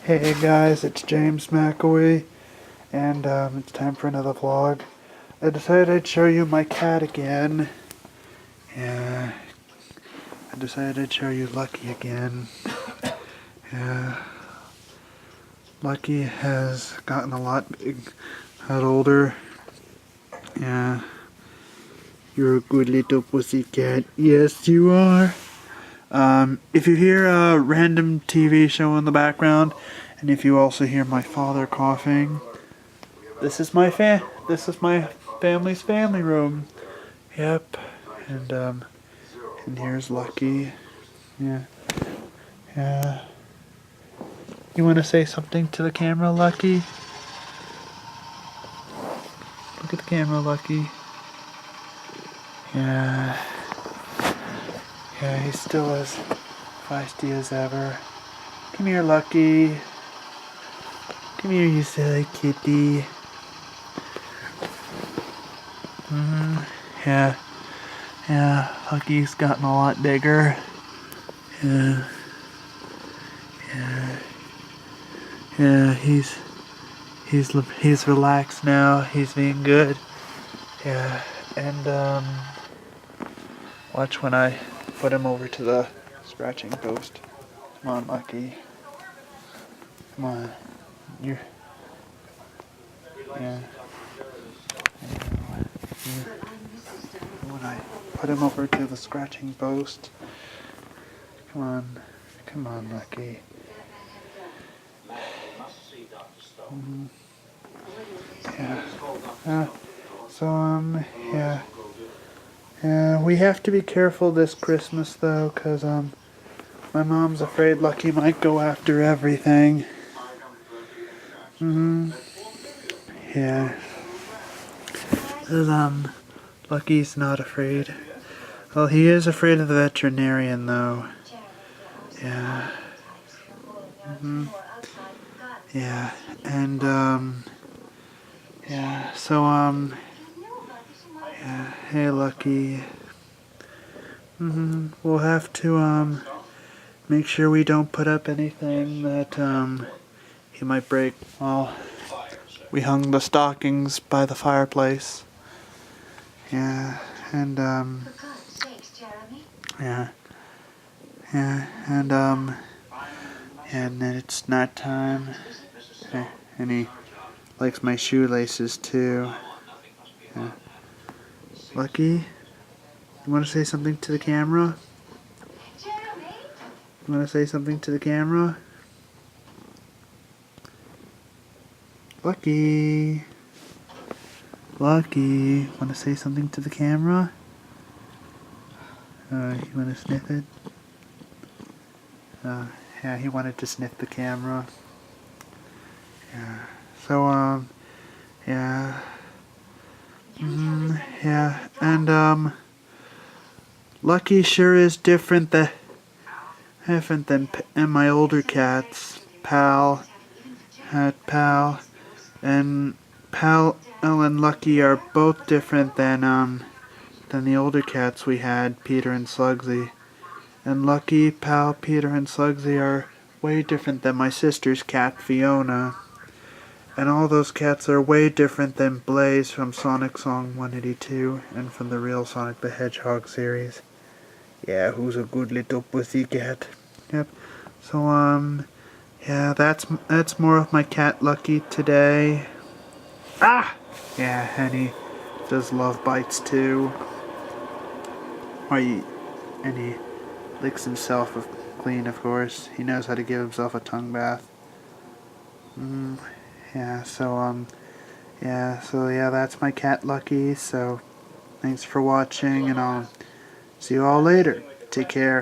Hey guys, it's James McIlwee, and it's time for another vlog. I decided I'd show you my cat again. Yeah, I decided I'd show you Lucky again. Yeah, Lucky has gotten a lot older. Yeah, you're a good little pussy cat. Yes, you are. If you hear a random TV show in the background, and if you also hear my father coughing, this is my family's family room. Yep. And here's Lucky. Yeah. Yeah. You want to say something to the camera, Lucky? Look at the camera, Lucky. Yeah. Yeah, he's still as feisty as ever. Come here, Lucky. Come here, you silly kitty. Yeah. Yeah, Lucky's gotten a lot bigger. Yeah. Yeah. Yeah, he's relaxed now. He's being good. Yeah, and watch when I put him over to the scratching post. Come on, Lucky. Come on. Yeah. When I put him over to the scratching post. Come on. Come on, Lucky. Yeah. Yeah. Yeah, we have to be careful this Christmas though, 'cause my mom's afraid Lucky might go after everything. Yeah. 'Cause Lucky's not afraid. Well, he is afraid of the veterinarian though. Yeah. Yeah. And yeah, so yeah, hey Lucky. We'll have to make sure we don't put up anything that he might break. Well, we hung the stockings by the fireplace. Yeah, and yeah. Yeah, and then it's night time. And he likes my shoelaces too. Yeah. Lucky, you want to say something to the camera? You want to say something to the camera? Lucky. Lucky, want to say something to the camera? You want to sniff it? Yeah, he wanted to sniff the camera. Yeah. So, yeah. Yeah, and, Lucky sure is different than my older cats. Pal, and Pal and Lucky are both different than the older cats we had, Peter and Slugsy. And Lucky, Pal, Peter, and Slugsy are way different than my sister's cat, Fiona. And all those cats are way different than Blaze from Sonic Song 182 and from the real Sonic the Hedgehog series. Yeah, who's a good little pussy cat. Yep. So, yeah, that's more of my cat Lucky today. Ah! Yeah, and he does love bites too. And he licks himself clean, of course. He knows how to give himself a tongue bath. Yeah, so yeah, that's my cat Lucky. So thanks for watching, and I'll see you all later. Take care.